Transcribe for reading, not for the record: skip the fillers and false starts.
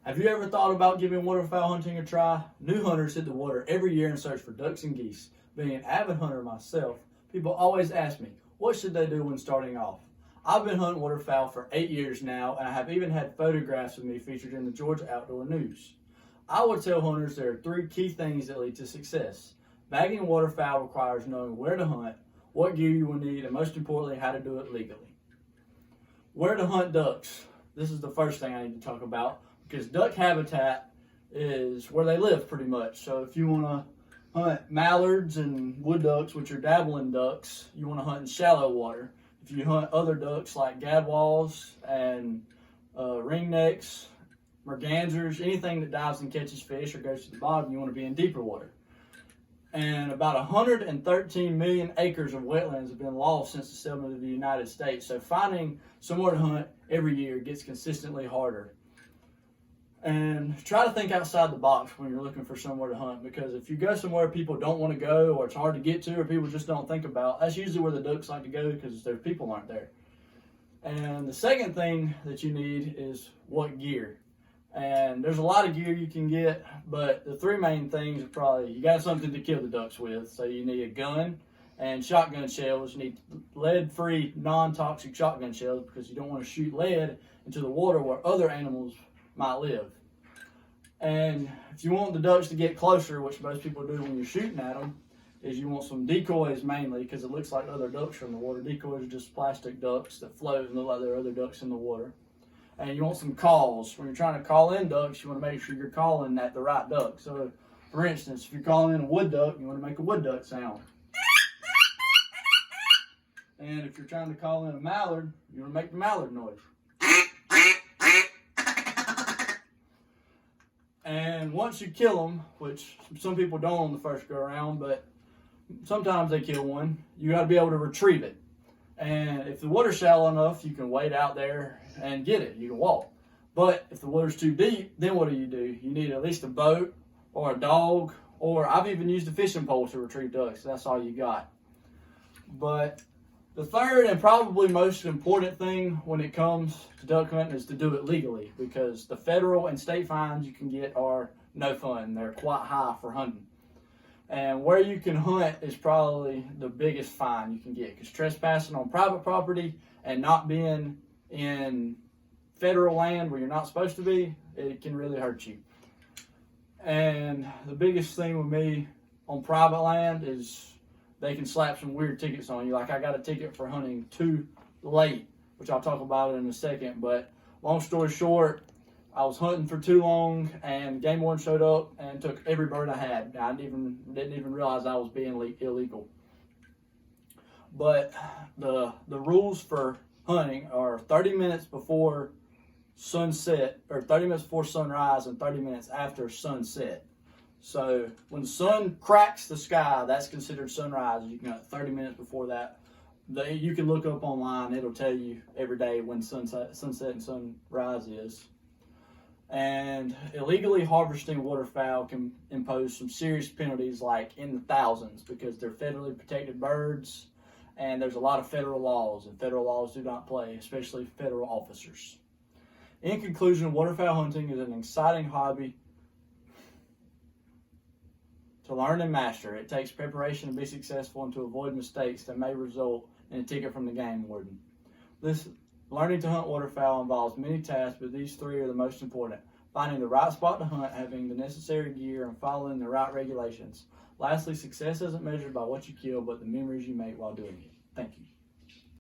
Have you ever thought about giving waterfowl hunting a try? New hunters hit the water every year in search for ducks and geese. Being an avid hunter myself, people always ask me, what should they do when starting off? I've been hunting waterfowl for 8 years now, and I have even had photographs of me featured in the Georgia Outdoor News. I would tell hunters there are 3 key things that lead to success. Bagging waterfowl requires knowing where to hunt, what gear you will need, and most importantly, how to do it legally. Where to hunt ducks. This is the first thing I need to talk about, because duck habitat is where they live pretty much. So if you want to hunt mallards and wood ducks, which are dabbling ducks, you want to hunt in shallow water. If you hunt other ducks like gadwalls and ringnecks, mergansers, anything that dives and catches fish or goes to the bottom, you want to be in deeper water. And about 113 million acres of wetlands have been lost since the settlement of the United States. So finding somewhere to hunt every year gets consistently harder. And try to think outside the box when you're looking for somewhere to hunt, because if you go somewhere people don't want to go, or it's hard to get to, or people just don't think about, that's usually where the ducks like to go because their people aren't there. And the second thing that you need is what gear. And there's a lot of gear you can get, but the 3 main things are probably, you got something to kill the ducks with. So you need a gun and shotgun shells. You need lead-free, non-toxic shotgun shells, because you don't want to shoot lead into the water where other animals might live. And if you want the ducks to get closer, which most people do when you're shooting at them, is you want some decoys mainly, because it looks like other ducks are in the water. Decoys are just plastic ducks that float and look like there are other ducks in the water. And you want some calls. When you're trying to call in ducks, you want to make sure you're calling at the right duck. So, for instance, if you're calling in a wood duck, you want to make a wood duck sound. And if you're trying to call in a mallard, you want to make the mallard noise. And once you kill them, which some people don't on the first go around, but sometimes they kill one, you got to be able to retrieve it. And if the water's shallow enough, you can wade out there and get it. You can walk. But if the water's too deep, then what do? You need at least a boat or a dog, or I've even used a fishing pole to retrieve ducks. That's all you got. But the third and probably most important thing when it comes to duck hunting is to do it legally, because the federal and state fines you can get are no fun. They're quite high for hunting. And where you can hunt is probably the biggest fine you can get, because trespassing on private property and not being in federal land where you're not supposed to be, it can really hurt you. And the biggest thing with me on private land is they can slap some weird tickets on you. Like, I got a ticket for hunting too late, which I'll talk about in a second. But long story short, I was hunting for too long, and game warden showed up and took every bird I had. I didn't even realize I was being illegal. But the rules for hunting are 30 minutes before sunset, or 30 minutes before sunrise, and 30 minutes after sunset. So when the sun cracks the sky, that's considered sunrise. You can hunt 30 minutes before that. You can look up online. It'll tell you every day when sunset and sunrise is. And illegally harvesting waterfowl can impose some serious penalties, like in the thousands, because they're federally protected birds, and there's a lot of federal laws, and federal laws do not play, especially federal officers. In conclusion, waterfowl hunting is an exciting hobby to learn and master. It takes preparation to be successful and to avoid mistakes that may result in a ticket from the game warden. Learning to hunt waterfowl involves many tasks, but these 3 are the most important: finding the right spot to hunt, having the necessary gear, and following the right regulations. Lastly, success isn't measured by what you kill, but the memories you make while doing it. Thank you.